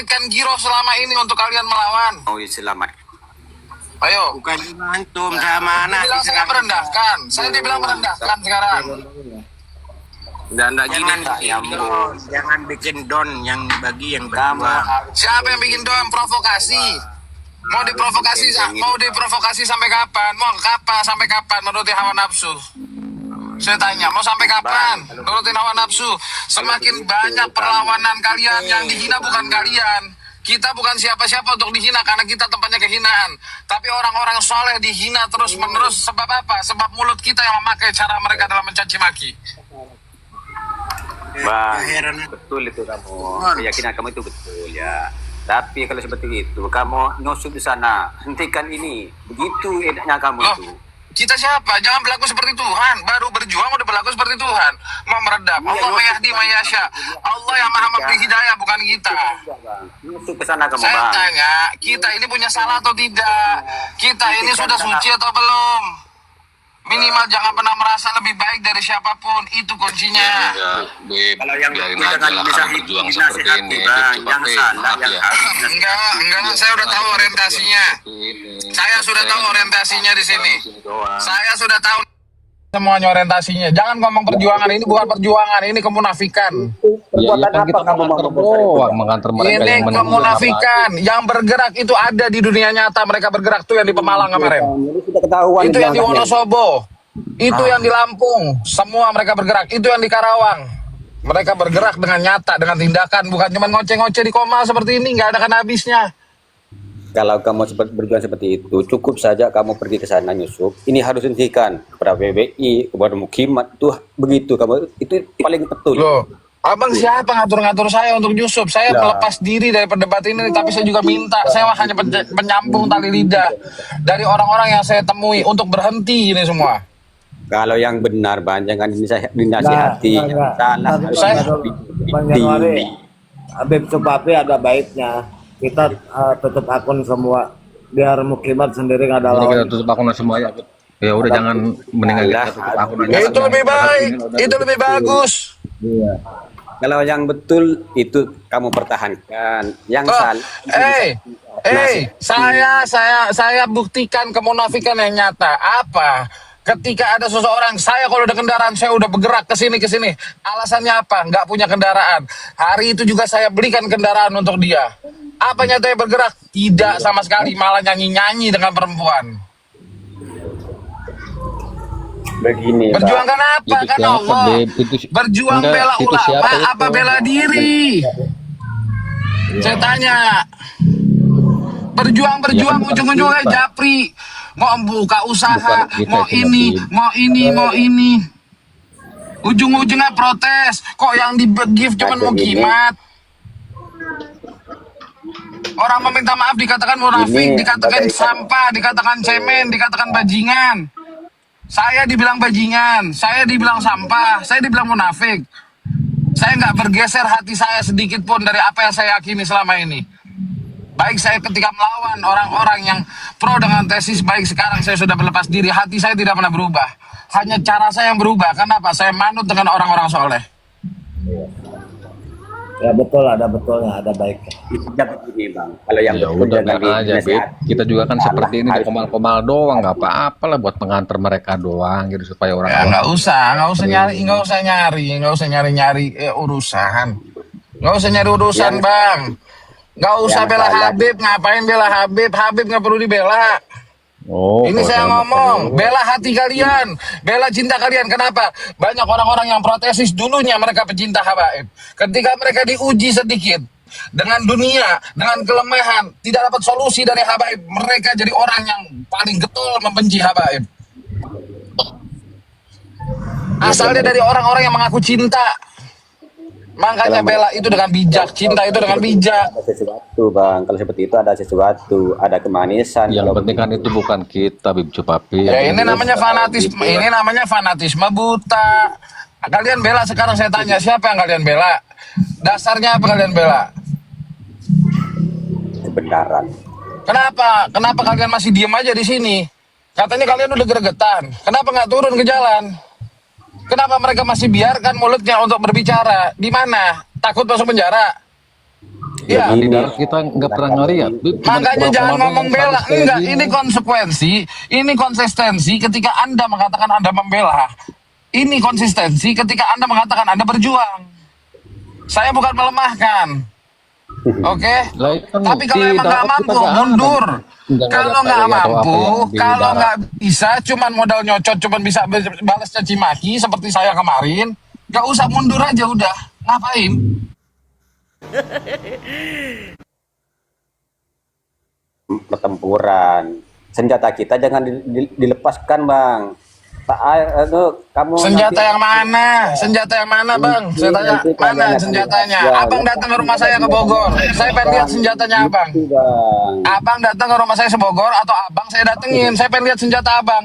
membangkitkan giroh selama ini untuk kalian melawan. Oh, selamat. Ayo. Bukan antum sama anak. Dibilang saya merendahkan. Saya dibilang merendahkan sekarang. Dan jangan bikin don yang bagi yang berjuang. Siapa yang bikin doang provokasi? Mau diprovokasi sampai kapan? Mau kapan sampai kapan menuruti hawa nafsu? Saya tanya, mau sampai kapan nurutin hawa nafsu? Semakin banyak perlawanan kalian, yang dihina bukan kalian. Kita bukan siapa-siapa untuk dihina karena kita tempatnya kehinaan. Tapi orang-orang soleh dihina terus-menerus sebab apa? Sebab mulut kita yang memakai cara mereka dalam mencaci maki. Bang, betul itu kamu. Keyakinan kamu itu betul ya. Tapi kalau seperti itu, kamu nyusup di sana, hentikan ini. Begitu enaknya kamu itu. Kita siapa? Jangan berlaku seperti Tuhan. Baru berjuang udah berlaku seperti Tuhan. Mau meredam. Allah mayahdi mayasya. Allah yang maha memberi hidayah, bukan kita. Nyusup ke sana kamu, Saya Bang. tanya, kita ini punya salah atau tidak? Kita ini sudah suci atau belum? Minimal jangan pernah merasa lebih baik dari siapapun. Itu kuncinya. Kalau yang jangan bisa berjuang seperti ini, yang salah, yang Enggak, saya udah tahu orientasinya. Saya sudah tahu orientasinya di sini. Saya sudah tahu semuanya orientasinya. Jangan ngomong perjuangan, ini bukan perjuangan, ini kemunafikan. Perbuatan apa kamu mau mengantar mereka? Ini kemunafikan. Yang bergerak itu ada di dunia nyata. Mereka bergerak tuh yang di Pemalang kemarin. Itu yang di Wonosobo. Itu yang di Lampung. Semua mereka bergerak. Itu yang di Karawang. Mereka bergerak dengan nyata, dengan tindakan, bukan cuma ngoceh-ngoceh di Komal seperti ini, nggak ada kan habisnya. Kalau kamu berjuang seperti itu, cukup saja kamu pergi ke sana nyusup. Ini harus hentikan kepada PBI, kepada Mukimat. Tuh begitu kamu, itu paling betul. Loh, abang siapa ngatur-ngatur saya untuk nyusup? Saya melepas diri dari perdebatan ini, tapi saya juga minta. Saya hanya penyambung tali lidah dari orang-orang yang saya temui untuk berhenti ini semua. Kalau yang benar, Bang, jangan dinasihati. Salah. Bang Januari, Habib Supapi ada baiknya. Kita tutup akun semua, biar Mukimat sendiri nggak ada lawan. Kita tutup akun semua ya. Ya udah, jangan mendingan kita tutup akun aja. Itu lebih baik, itu lebih bagus. Iya. Kalau yang betul itu kamu pertahankan. Yang salah. Saya buktikan kemunafikan yang nyata. Apa? Ketika ada seseorang, saya kalau ada kendaraan, saya udah bergerak ke sini. Alasannya apa? Nggak punya kendaraan. Hari itu juga saya belikan kendaraan untuk dia. Apa nyatanya bergerak? Tidak sama sekali, malah nyanyi-nyanyi dengan perempuan. Begini, berjuang kan apa? Itu Kan siapa, Allah. Berjuang bela ulama, apa bela diri? Saya tanya. Berjuang, ujung-ujungnya japri. Mau buka usaha, mau ini. Ujung-ujungnya protes. Kok yang di-give cuma Mukimat? Orang meminta maaf dikatakan munafik, dikatakan sampah, dikatakan cemen, dikatakan bajingan. Saya dibilang bajingan, saya dibilang sampah, saya dibilang munafik. Saya nggak bergeser hati saya sedikit pun dari apa yang saya yakini selama ini. Baik saya ketika melawan orang-orang yang pro dengan tesis, baik sekarang saya sudah berlepas diri, hati saya tidak pernah berubah. Hanya cara saya yang berubah. Kenapa? Saya manut dengan orang-orang soleh. Ya betul, ada betulnya, ada baiknya. Begini, Bang. Kalau yang Ya udah aja, Bib. Kita juga kan seperti ini, komal-komal doang, nggak apa-apa lah buat pengantar mereka doang, gitu supaya orang. Ya nggak usah nyari urusan. Nggak usah nyari urusan, Bang. Nggak usah bela Habib, ngapain bela Habib? Habib nggak perlu dibela. Ini saya ngomong, bela hati kalian, bela cinta kalian. Kenapa? Banyak orang-orang yang protesis dulunya mereka pecinta Habaib. Ketika mereka diuji sedikit dengan dunia, dengan kelemahan, tidak dapat solusi dari Habaib, mereka jadi orang yang paling getol membenci Habaib. Asalnya dari orang-orang yang mengaku cinta. Makanya bela itu dengan bijak, cinta itu dengan bijak. Ada sesuatu, Bang. Kalau seperti itu ada sesuatu, ada kemanisan. Yang penting kan itu bukan kita, Bib Cupapi. Ya ini namanya fanatisme, buta. Kalian bela sekarang, saya tanya, siapa yang kalian bela? Dasarnya apa kalian bela? Kebenaran. Kenapa kalian masih diem aja di sini? Katanya kalian udah gregetan. Kenapa nggak turun ke jalan? Kenapa mereka masih biarkan mulutnya untuk berbicara? Di mana? Takut masuk penjara? Iya. Di darat kita nggak pernah ngeliat. Makanya jangan ngomong bela. Enggak, ini konsekuensi, ini konsistensi ketika Anda mengatakan Anda membela. Ini konsistensi ketika Anda mengatakan Anda berjuang. Saya bukan melemahkan. Oke? Lah, itu kan Tapi kalau di emang nggak darat kita mampu, nggak ada. mundur. Nggak Kalau ada nggak PLI atau apa mampu, yang di kalau darat. nggak bisa, cuman modal nyocot, cuman bisa balas caci maki seperti saya kemarin, nggak usah mundur aja udah. Ngapain? Pertempuran. Senjata kita jangan dilepaskan, Bang. Kamu Senjata nanti- yang mana? Senjata yang mana, Bang? Saya tanya, nanti mana kalian akan senjatanya? lihat. Abang datang ke rumah saya ke Bogor. Saya pengen lihat senjatanya Abang. Itu, Bang. Abang datang ke rumah saya sebogor atau Abang saya datengin. Saya pengen lihat senjata Abang.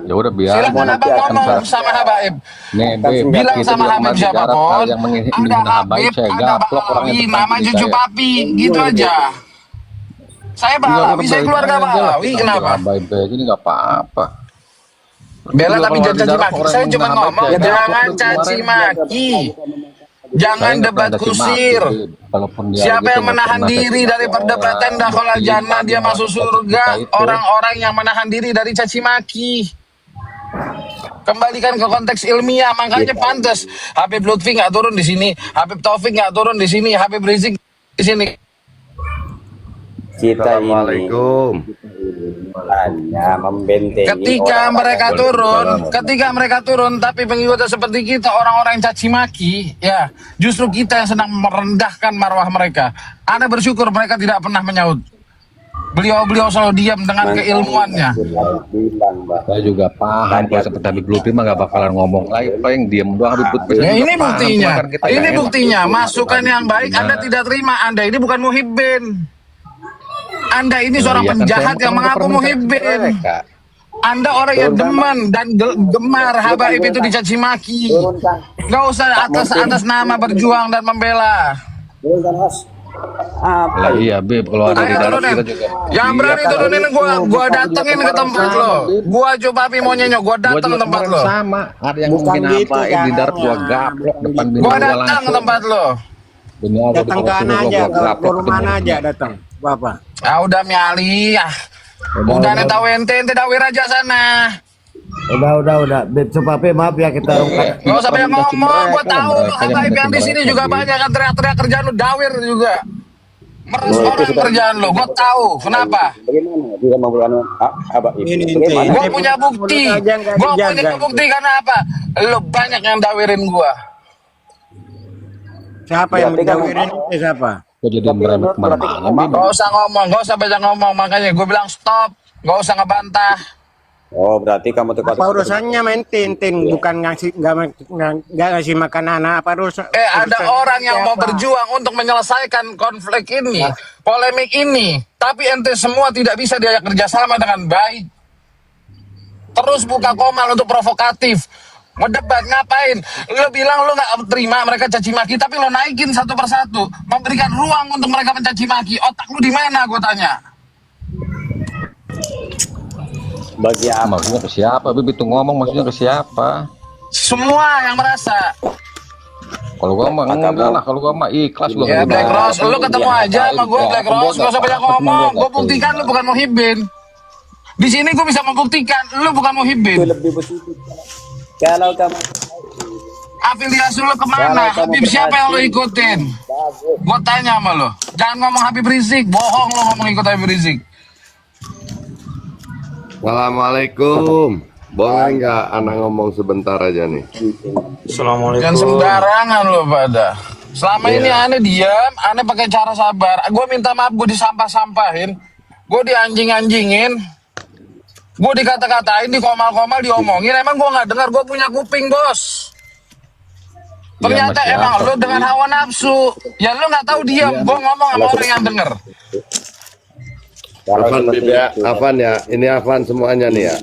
Ya udah biar. Silakan nanti Abang akan ngomong sama Habaib. Nih, Beb, Bilang kita sama juga Habib kemarin di darat, siapapun, hal yang ada menghina Habaib, Habib, saya ada gaplok orangnya Balawi, depan nama diri cucu saya. papi, gitu aja. Saya Iya, Balawi, udah saya keluarga jelas Balawi, kita kenapa? bilang Habaib aja, ini nggak apa-apa. Bela Juga tapi kalau jangan di caci darat maki. orang Saya yang cuma menghina ngomong, Habaib, saya jangan gaplok caci kemarin. maki. Saya Jangan nggak pernah debat caci maki, kusir. Beb. Kalaupun dia Siapa gitu, yang nggak menahan pernah caci diri maki dari perdebatan orang. dakhala Bukti jannah dia orang masuk caci surga. kita itu. Orang-orang yang menahan diri dari caci maki. Kembalikan ke konteks ilmiah, makanya pantas Habib Lutfi nggak turun di sini, Habib Taufik nggak turun di sini, Habib Rizik di sini. Kita ini Assalamualaikum. hanya membentengi Ketika mereka turun, tapi pengikutnya seperti kita, orang-orang yang caci maki, ya justru kita yang sedang merendahkan marwah mereka. Anda bersyukur mereka tidak pernah menyaut. Beliau selalu diam dengan keilmuannya. bilang, Mbak. Saya juga paham kalau seperti Habib Lutfi mah nggak bakalan ngomong lagi, paling diem doang Habib Lutfi. Ya, Saya juga ini paham, buktinya. cuma kan kita Ini nggak enak. buktinya. Masukan yang baik Anda tidak terima. Anda ini bukan muhibbin. Anda ini seorang Iya kan, penjahat saya yang bukan mengaku pernah muhibbin. mereka. Anda orang yang demen dan gemar Habaib itu dicaci maki. Turunkan, Gak usah atas nama berjuang dan membela. turunkan, Mas. Apa Lah iya Beb, kalau ada di Ayo darat turunin. kita juga. Yang berani turunin gua datengin ke tempat lo. Gua coba api mau nyenyok, gua Gua datang juga ke tempat kemarin lo. sama, ada yang Bukan mungkin gitu apa di darat gua caranya. gaplok depan bini Gua gua datang ke langsung. tempat lo. Demi Allah, Datang di ke Rasulullah mana aja, gua ke gaplok rumah ketemu. aja datang. Bapak. Ah udah miali ah. Udah nih tahu ente dawir aja sana. Udah. Beb Supapi, maaf ya kita ungkap. Gak usah banyak ngomong, gua tahu lu Mereka yang Habaib yang di mencaci sini mereka, juga Beb. banyak kan teriak-teriak kerjaan lu dawir juga. Meres itu orang sudah- kerjaan lu, gua tahu. Kenapa? Bagaimana dia membuat apa itu? Ini Bagaimana? Gua punya bukti. Mulut aja nggak Gua dijaga. punya bukti karena apa? Lu banyak yang dawirin gua. Siapa yang Berarti kan- mendawirin itu siapa? Kok jadi Tapi merembet menurut kemana-mana berarti- Beb? Gak usah ngomong, gak usah banyak ngomong. Makanya gue bilang stop. Gak usah ngebantah. Oh, berarti kamu tuh Apa urusannya main tintin, bukan nggak ngasih makan anak, apa urusan? Ada orang yang mau siapa? berjuang untuk menyelesaikan konflik ini, polemik ini. Tapi ente semua tidak bisa diajak kerjasama dengan baik. Terus buka komal untuk provokatif. Mendebat ngapain? Lo bilang lo nggak terima mereka caci maki, tapi lo naikin satu persatu, memberikan ruang untuk mereka mencaci maki. Otak lu di mana? Gue tanya. bagi apa? Maksudnya ke siapa Beb itu ngomong, maksudnya ke siapa? Semua yang merasa. Kalau gua mah enggak lah, kalau gua mah ikhlas gua. Ya nggak Black dibahas. Rose, lu ketemu aja sama gue Black Rose, gak usah banyak ngomong. Gue buktikan lu bukan muhibbin. Di sini gue bisa membuktikan lu bukan Itu muhibbin. lebih bersih. Kalau kamu Afiliasi lu kemana? Kalau kamu Habib siapa yang lu berhasil, ikutin? bagus. Gue tanya sama lu. Jangan ngomong Habib Rizik, bohong lu ngomong ikut Habib Rizik. Assalamualaikum. Boleh nggak anak ngomong sebentar aja nih? Jangan sembarangan lu pada. Selama ini aneh diam, aneh pakai cara sabar. Gue minta maaf, gue disampah-sampahin, gue dianjing-anjingin, gue dikata-katain, dikomal-komal, diomongin. Emang gue nggak dengar? Gue punya kuping bos. Ternyata Mas, emang siapa lu sih? dengan hawa nafsu. Ya lu nggak tahu diam. Gue ngomong sama orang yang denger. Kalau Afan seperti Bib ya, itu, Afan ya. Ini Afan semuanya nih ya.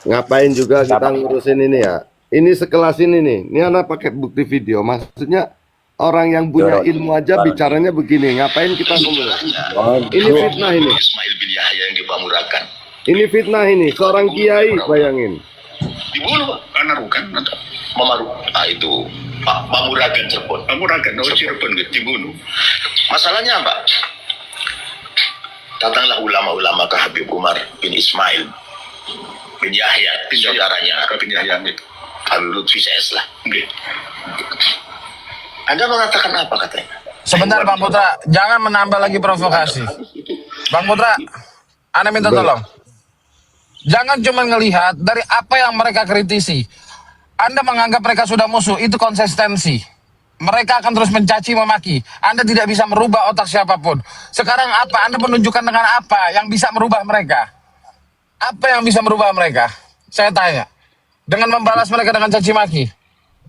Ngapain juga kita ngurusin ini ya? Ini sekelas ini nih. Ini anak pakai bukti video. Maksudnya orang yang punya ilmu aja bicaranya begini. Ngapain kita ngomong? Ini fitnah ini. Ismail bin Yahya yang dipamurakan Ini fitnah ini. Seorang kiai, bayangin. dibunuh karena rukan memaru itu Pamuragan Cirebon. Pamuragan, Cirebon gitu, dibunuh. Masalahnya apa? Datanglah ulama-ulama ke Habib Umar bin Ismail bin Yahya, saudaranya bin Yahya, Habib Lutfi CS lah. Anda mengatakan apa katanya? Sebentar Bang Putra, jangan menambah lagi provokasi. Bang Putra, Anda minta tolong. Jangan cuma ngelihat dari apa yang mereka kritisi. Anda menganggap mereka sudah musuh, itu konsistensi. Mereka akan terus mencaci memaki. Anda tidak bisa merubah otak siapapun. Sekarang apa? Anda menunjukkan dengan apa yang bisa merubah mereka? Apa yang bisa merubah mereka? Saya tanya. Dengan membalas mereka dengan caci maki.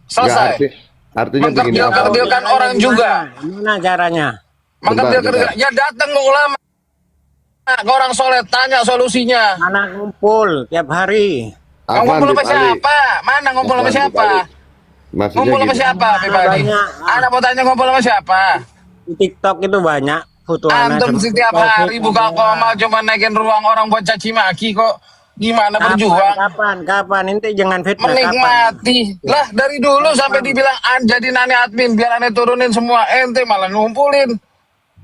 Selesai. Artinya begini, Mengkerdilkan orang juga. Gimana caranya? Bentar. Ya datang ke ulama. Ke orang soleh, tanya solusinya. Anak ngumpul tiap hari. Ngumpul sama Bib Ali. siapa? Mana ngumpul sama siapa? Maksudnya Ngumpul sama gini, siapa, Pribadi? Banyak. Anda mau tanya ngumpul sama siapa? Di TikTok itu banyak foto anak Antum sama setiap Covid hari buka semua. koma cuma naikin ruang orang buat caci maki kok. Gimana berjuang? Kapan? Ente jangan fitnah. Menikmati. Lah dari dulu sampai dibilang jadi nani admin biar aneh turunin semua. Ente malah ngumpulin.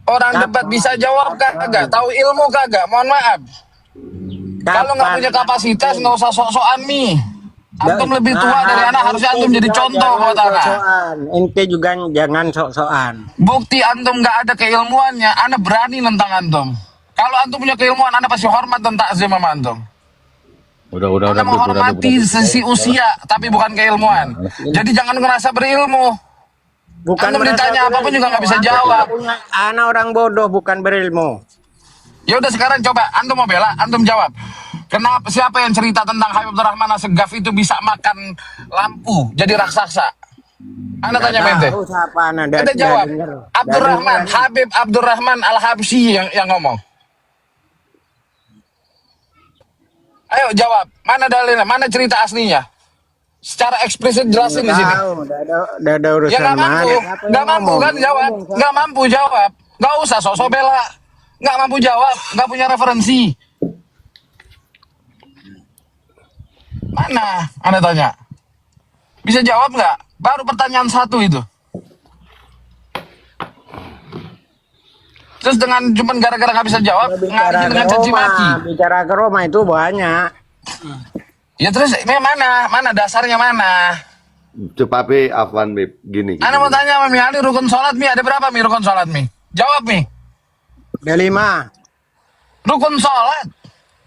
Orang debat bisa jawab kagak? Tahu ilmu kagak? Mohon maaf. Kalau nggak punya kapasitas nggak usah sok-sokan nih. Antum lebih tua dari anak, harusnya antum jadi contoh buat anak. Ente juga jangan sok-sokan. Bukti antum nggak ada keilmuannya, anak berani nentang antum. Kalau antum punya keilmuan, anak pasti hormat dan takzim sama antum. Udah, Anda menghormati sisi usia, tapi bukan keilmuan. Jadi jangan ngerasa berilmu. Antum ditanya apapun juga nggak bisa jawab. Anak orang bodoh bukan berilmu. Ya udah sekarang coba, antum mau bela, antum jawab. Kenapa siapa yang cerita tentang Habib Abdurrahman Assegaf itu bisa makan lampu jadi raksasa? Anda tanya mente. Anda jawab. Abdurrahman, Habib Abdurrahman Al-Habsyi yang ngomong. Ayo jawab, mana dalilnya, mana cerita aslinya? Secara eksplisit jelasin di sini. Udah ada urusan. Ya nggak mampu kan jawab, nggak mampu jawab, nggak usah sosok bela, nggak mampu jawab, nggak punya referensi. Mana? Anda tanya. Bisa jawab nggak? Baru pertanyaan satu itu. Terus dengan cuman gara-gara nggak bisa jawab, ngalihin dengan caci maki. Bicara ke Roma itu banyak. Ya terus ini mana dasarnya mana? Coba Afwan Bib, gini. Anda mau tanya sama Mi Ali rukun sholat Mi ada berapa Mi rukun sholat Mi? Jawab Mi. Ada 5. Rukun sholat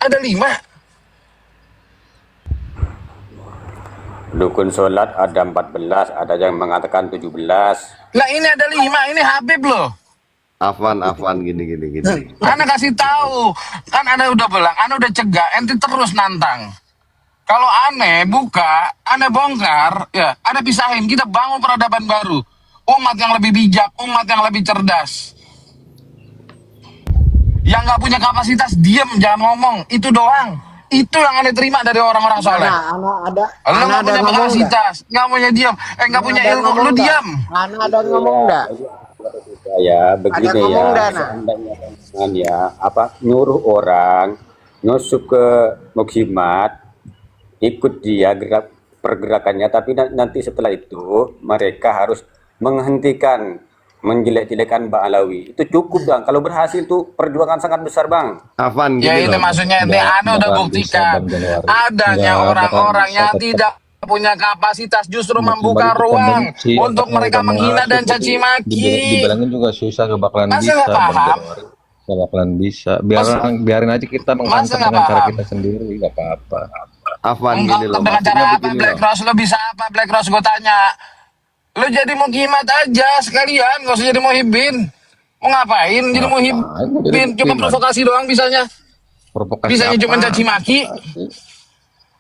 ada 5. Rukun sholat ada 14, ada yang mengatakan 17. Lah ini ada 5, ini Habib loh. Afwan gini. Anda kasih tahu, kan Anda udah bilang, Anda udah cegah, ente terus nantang. Kalau aneh buka, aneh bongkar, ya, Anda pisahin, kita bangun peradaban baru. Umat yang lebih bijak, umat yang lebih cerdas. Yang nggak punya kapasitas, diem, jangan ngomong, itu doang. Itu yang aneh terima dari orang-orang soleh. Anak Lo nggak punya kapasitas, nggak punya diem, nggak punya ilmu, lo diam. Anak ada ngomong enggak? Ya begini ya, seandainya nyuruh orang nyusup ke mukhimat, ikut dia pergerakannya, tapi nanti setelah itu mereka harus menghentikan menjelek-jelekan Mbak Alawi. Itu cukup Bang, kalau berhasil tuh perjuangan sangat besar Bang. Afwan Ya gini itu loh. maksudnya ini Anda udah buktikan adanya orang-orang yang tidak punya kapasitas justru membuka ruang untuk mereka menghina dan caci maki. Dibilangin juga susah, gak bakalan Masa bisa. nggak paham? Gak bakalan bisa. Biarin aja kita menghantam nggak dengan cara paham? kita sendiri, gak apa-apa. Afwan gini loh. Dengan cara Maksudnya apa begini Black loh. Rose? Lo bisa apa Black Rose? Gue tanya. Lo jadi mukimat aja sekalian, gak usah jadi muhibin. Mau ngapain jadi muhibin? Cuma provokasi doang bisanya. Bisanya cuma caci maki.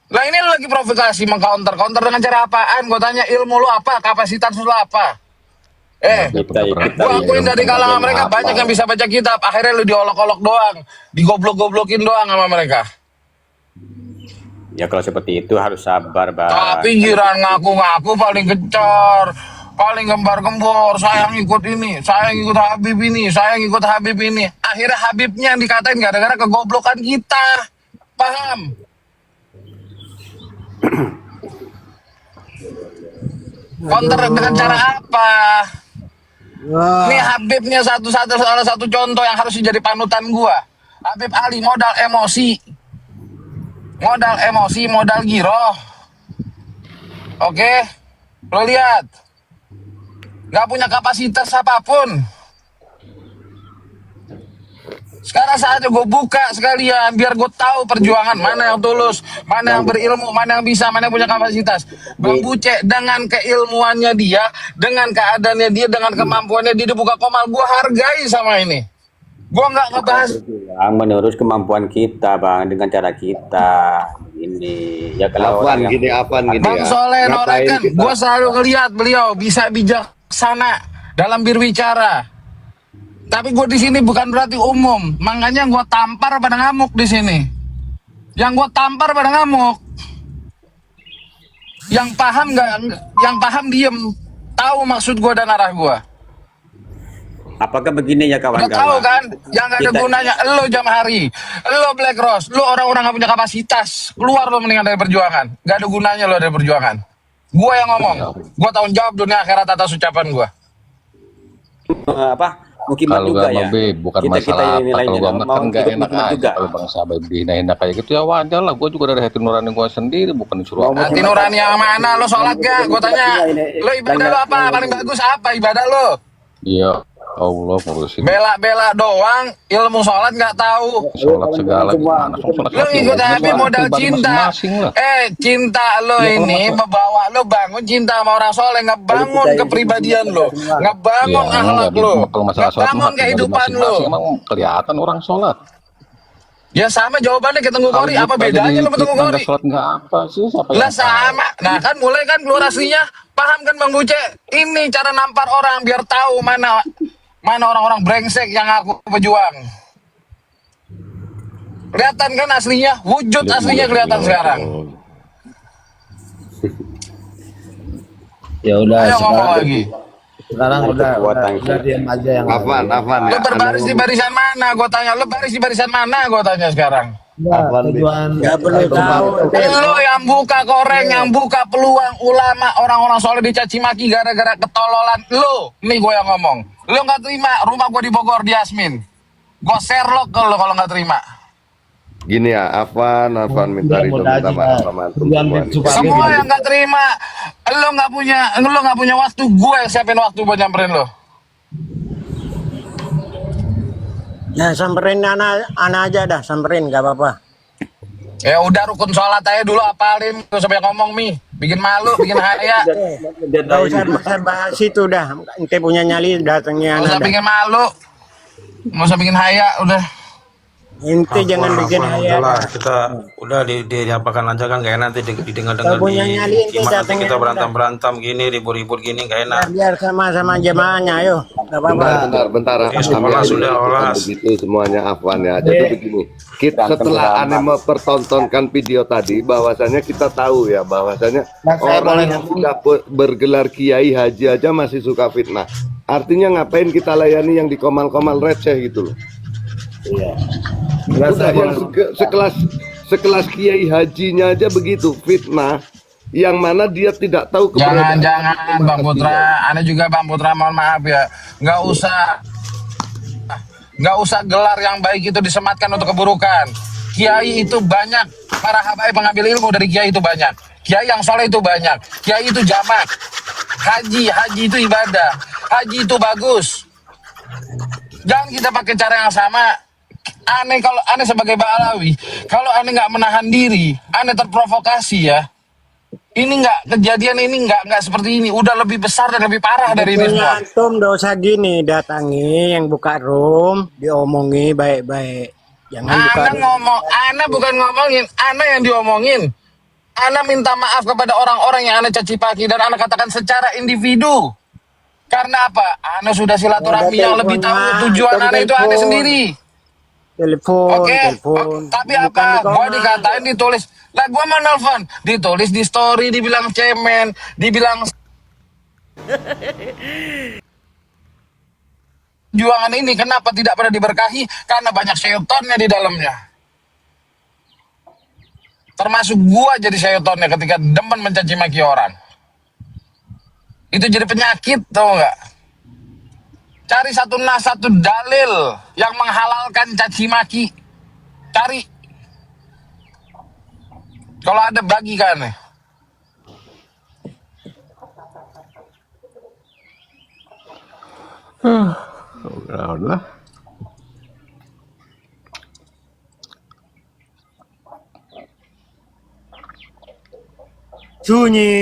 Lah ini lo lagi provokasi, mengcounter dengan cara apaan? Gue tanya ilmu lo apa, kapasitas lo apa? Gue akuin dari kalangan mereka banyak yang bisa baca kitab. Akhirnya lo diolok-olok doang, digoblok-goblokin doang sama mereka. Ya kalau seperti itu harus sabar Bang. Tapi jiran ngaku-ngaku paling gecor, paling gembar-gembor. Saya ngikut ini, saya ngikut Habib ini, saya ngikut Habib ini. Akhirnya Habibnya yang dikatain gara-gara kegoblokan kita. Paham? Counter dengan cara apa? Wah, Nih Habibnya salah satu contoh yang harus jadi panutan gua. Habib Ali modal emosi, modal giroh. Oke, lo lihat, nggak punya kapasitas apapun. Sekarang saatnya gue buka sekalian biar gue tahu perjuangan mana yang tulus, mana yang berilmu, mana yang bisa, mana yang punya kapasitas. Bang Buce dengan keilmuannya dia, dengan keadaannya dia, dengan kemampuannya dia buka Komal, gue hargai sama ini. Gue nggak ngebahas. Yang menurut kemampuan kita, Bang, dengan cara kita ini. Ya kalau orang yang Apaan gini Bang ya. Soleh Ngapain Norekan, kita? gue selalu ngeliat beliau bisa bijaksana dalam berbicara. Tapi gue di sini bukan berarti umum, makanya gue tampar pada ngamuk di sini. Yang gue tampar pada ngamuk. Yang paham nggak? Yang paham diem, tahu maksud gue dan arah gue. apakah begini ya Udah tahu kawan-kawan? kan? Yang gak ada Kita- gunanya. Lo Jam Hari, lo Black Rose, lo orang-orang gak punya kapasitas. Keluar lo mendingan dari perjuangan. Gak ada gunanya lo dari perjuangan. Gue yang ngomong. Gue tanggung jawab dunia akhirat atas ucapan gue. apa? Mukimat Kalau juga gak ya. Mabib, bukan Kita masalah apa. nilainya, Kalau gue mau makan gak ikut enak mukimat aja. juga. Kalau bang Sabib dihina-hina kayak gitu ya wajar lah. Gue juga dari hati nurani gue sendiri, bukan disuruh apa. Hati nurani yang mana? Lo sholat gak? Gue tanya. Lo ibadah lo apa? Paling bagus apa ibadah lo? Iya, Allah ngurusin. Bela-bela doang, ilmu sholat nggak tahu. Sholat segala gimana? Sholat Lo ikut Habib modal pribadi cinta. masing-masing lah. Cinta lo ini membawa lo bangun cinta sama orang soleh, ngebangun kepribadian lo, ngebangun Ya, akhlak enggak, lo, kalau masalah sholat ngebangun mah pribadi kehidupan lo. masing-masing. Emang kelihatan orang sholat. Ya sama jawabannya ke Tengku Kori. Apa bedanya lo sama Tengku Kori? Sholat nggak apa sih? Siapa Lah yang tahu? sama. Nah kan mulai kan keluar aslinya. Paham kan Bang Buce? Ini cara nampar orang biar tahu mana orang-orang brengsek yang aku pejuang. Kelihatan kan aslinya? Wujud aslinya kelihatan sekarang. Ya udah, Ayo ngomong lagi. sekarang udah Kekuatan diam aja yang Apaan Lo ya. berbaris di barisan mana? Gue tanya. Lo baris di barisan mana? Gue tanya sekarang. tujuan nggak perlu tahu. Lo yang buka koreng, yang buka peluang ulama, orang-orang soleh dicaci maki gara-gara ketololan. Lo, nih gue yang ngomong. Lo nggak terima rumah gue di Bogor di Yasmin. Gue Sherlock ke lo kalau nggak terima. Gini ya, Afan minta Ridho, minta maaf sama antum semua. Semua yang nggak terima, lo nggak punya waktu. Gue yang siapin waktu buat nyamperin lo. Ya samperin anak aja dah, samperin nggak apa-apa. Ya udah rukun sholat aja dulu apalin. Gak usah banyak ngomong Mi. Bikin malu, bikin haya. Nggak usah bahas itu dah. Ente punya nyali datangnya Gak anak usah dah. bikin malu. Gak usah bikin haya, udah. Ente jangan bikin haya. Udahlah, kita udah diapakan aja kan gak enak nanti didengar-dengar Kalau punya nyali, ente gimana nanti datangnya kita udah. berantem-berantem gini ribut-ribut gini gak enak. Biar sama-sama jemaahnya, ayo. Nggak apa-apa. Bentar. Olas, udah, olas. Begitu semuanya Afwan ya. Jadi begini, setelah Ane mempertontonkan video tadi, bahwasanya kita tahu ya, bahwasanya orang yang sudah bergelar kiai haji aja masih suka fitnah. Artinya ngapain kita layani yang di komal-komal receh gitu loh. Iya. Udah yang sekelas kiai hajinya aja begitu fitnah, yang mana dia tidak tahu keberadaan. Jangan Bang Putra. Aneh juga Bang Putra, mohon maaf ya. Nggak usah gelar yang baik itu disematkan untuk keburukan. Kiai itu banyak, para habaib pengambil ilmu dari kiai itu banyak. Kiai yang soleh itu banyak. Kiai itu jamak. Haji itu ibadah. Haji itu bagus. Jangan kita pakai cara yang sama. Aneh kalau aneh sebagai Ba'alawi, kalau aneh nggak menahan diri, aneh terprovokasi ya. Ini kejadian ini nggak seperti ini, udah lebih besar dan lebih parah dari ini semua. Antum dosa gini, datangi yang buka room, diomongi baik-baik. Jangan buka Ana ngomong, Ana bukan ngomongin, Ana yang diomongin. Ana minta maaf kepada orang-orang yang Ana caci maki dan Ana katakan secara individu. Karena apa? Ana sudah silaturahmi yang lebih tahu tujuan Ana itu Ana sendiri. telepon, Oke, telepon. tapi Bukan apa? di Gua kamar. dikatain ditulis. Lah gua mau nelfon, ditulis di story, dibilang cemen, dibilang juangan ini kenapa tidak pernah diberkahi? Karena banyak syaitonnya di dalamnya. Termasuk gua jadi syaitonnya ketika demen mencaci maki orang. Itu jadi penyakit, tau nggak? Cari satu dalil yang menghalalkan caci maki. Cari. Kalau ada bagikan. Udah. Sunyi.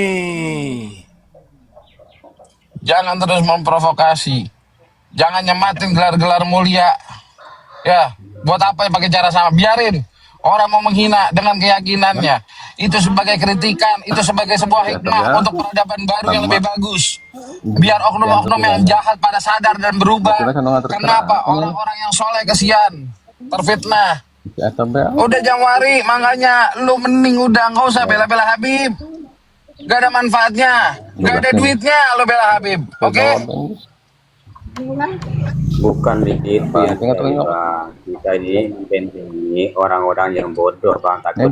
Jangan terus memprovokasi. Jangan nyematin gelar-gelar mulia. Ya, buat apa ya pakai cara sama? Biarin. Orang mau menghina dengan keyakinannya. Itu sebagai kritikan, itu sebagai sebuah hikmah untuk peradaban baru yang lebih bagus. Biar oknum-oknum yang jahat pada sadar dan berubah. Kenapa? Orang-orang yang soleh kesian, terfitnah. Udah Januari, makanya lu mending udah nggak usah bela-bela Habib. Gak ada manfaatnya, gak ada duitnya lo bela Habib, oke? Bukan begitu ya, Bang. Kita ini membentengi orang-orang yang bodoh, Bang. Takut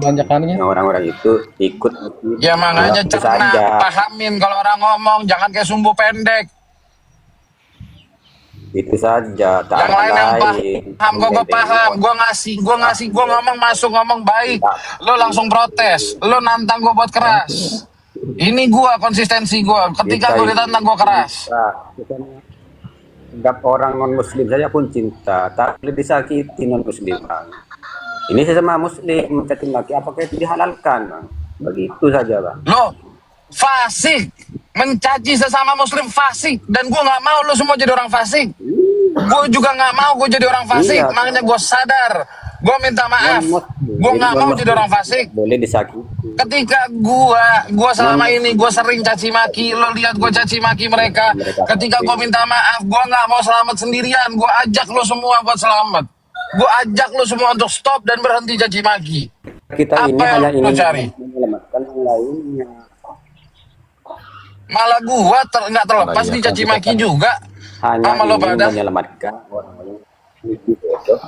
orang-orang itu ikut. Ya makanya cerna, pahamin kalau orang ngomong, jangan kayak sumbu pendek. Itu saja. Yang lain yang paham, gue paham, gue ngasih, gue ngomong masuk, ngomong baik. Lo langsung protes, lo nantang gue buat keras. Ini gue konsistensi gue. Ketika gue ditantang gue keras. Anggap orang non muslim saja pun cinta, tak boleh disakiti non muslim. Ini sesama muslim mencaci maki, apakah itu dihalalkan, Bang? Begitu saja, Bang. Lo fasik, mencaci sesama muslim fasik, dan gue nggak mau lo semua jadi orang fasik. Gue juga nggak mau gue jadi orang fasik, makanya gue sadar. Gue minta maaf. Gue nggak mau jadi orang fasik. Boleh disakiti. Ketika gue selama ini gue sering caci maki, lo lihat gue caci maki mereka. Ketika gue minta maaf, gue nggak mau selamat sendirian. Gue ajak lo semua buat selamat. Gue ajak lo semua untuk stop dan berhenti caci maki. Kita apa yang lo cari? Menyelamatkan yang lainnya. Malah gue nggak terlepas dicaci maki juga. Hanya sama lo pada menyelamatkan orang-orang.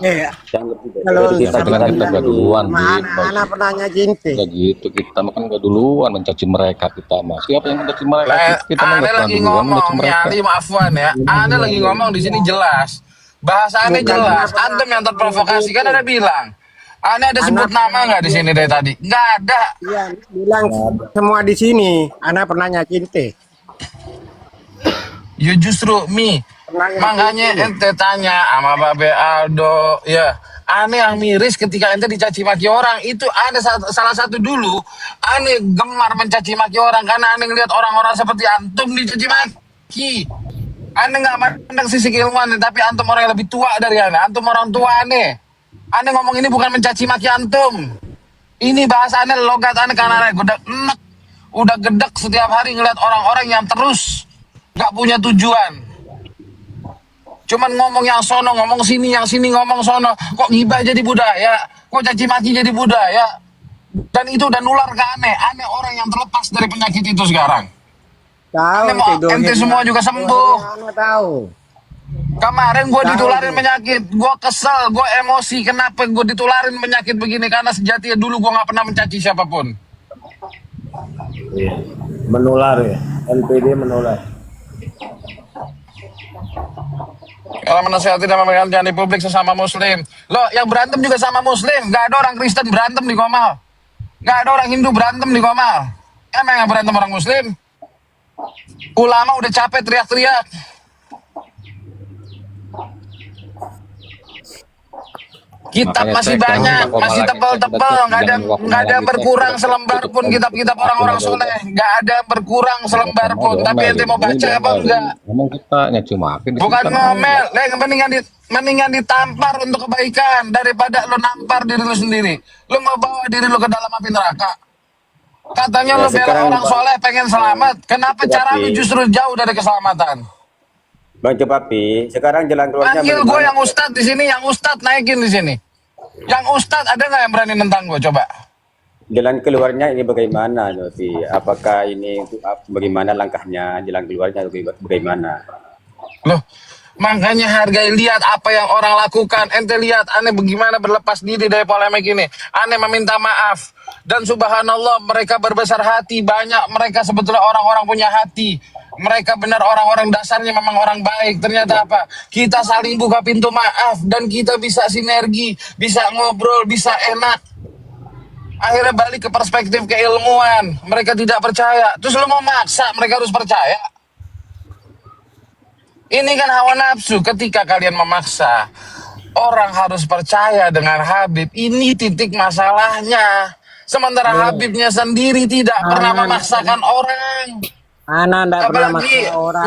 Iya. Kalau kita duluan, anak pernahnya cinta. Ya gitu, kita makan gak duluan mencaci mereka kita mah. Siapa yang mencaci mereka? Kita mah Ane lagi ngomong, ya Ali maafwan ya. Ane lagi ngomong di sini jelas. Bahasa Ane jelas. Antum yang terprovokasi kan ada bilang. Ane ada sebut nama nggak di sini dari tadi? Nggak ada. Iya, bilang semua di sini. Anak pernahnya cinta. Ya justru makanya ente tanya sama Babe Aldo, ya Ane yang miris ketika ente dicaci maki orang. Itu ada salah satu dulu Ane gemar mencaci maki orang karena Ane ngelihat orang-orang seperti antum dicaci maki. Ane nggak mandang sisi keilmuan, tapi antum orang yang lebih tua dari Ane, antum orang tua Ane. Ane ngomong ini bukan mencaci maki antum. Ini bahasa Ane, logat Ane, karena Ane udah gedek setiap hari ngelihat orang-orang yang terus nggak punya tujuan. Cuman ngomong yang sono, ngomong sini, yang sini ngomong sono. Kok gibah jadi budaya? Kok caci maki jadi budaya? Dan itu udah nular ke Ane. Ane orang yang terlepas dari penyakit itu sekarang. Tahu, ente semua juga sembuh. Tahu. Kemarin gue ditularin penyakit, gue kesel, gue emosi. Kenapa gue ditularin penyakit begini? Karena sejatinya dulu gue nggak pernah mencaci siapapun. Menular ya, NPD menular. Kalau menasihati dan memberikan di publik sesama muslim. Loh, yang berantem juga sama muslim. Gak ada orang Kristen berantem di Komal. Gak ada orang Hindu berantem di Komal. Emang yang berantem orang muslim? Ulama udah capek teriak-teriak. Kitab masih banyak, masih tebal-tebal, nggak ada berkurang selembar pun kitab-kitab orang-orang soleh, nggak ada berkurang selembar pun. Tapi ente mau baca apa enggak? Ngomong kita cuma bukan ngomel, mendingan ditampar untuk kebaikan daripada lo nampar diri lo sendiri. Lo mau bawa diri lo ke dalam api neraka. Katanya lo bela orang soleh pengen selamat, kenapa cara lo justru jauh dari keselamatan? Bang Cepapi, sekarang jalan keluarnya. Panggil gue yang ustadz di sini, yang ustadz naikin di sini. Yang ustadz ada nggak yang berani nentang gue? Coba. Jalan keluarnya ini bagaimana, Novi? Apakah ini bagaimana langkahnya? Jalan keluarnya bagaimana? Loh, makanya hargai, lihat apa yang orang lakukan. Ente lihat, Ane bagaimana berlepas diri dari polemik ini. Ane meminta maaf. Dan subhanallah mereka berbesar hati. Banyak mereka sebetulnya orang-orang punya hati. mereka benar orang-orang dasarnya memang orang baik. Ternyata apa? Kita saling buka pintu maaf dan kita bisa sinergi, bisa ngobrol, bisa enak. Akhirnya balik ke perspektif keilmuan. Mereka tidak percaya. Terus lu mau maksa mereka harus percaya? Ini kan hawa nafsu. Ketika kalian memaksa orang harus percaya dengan Habib, ini titik masalahnya. Sementara Habibnya sendiri tidak pernah memaksakan orang. Ana ndak pernah Apalagi maksa orang.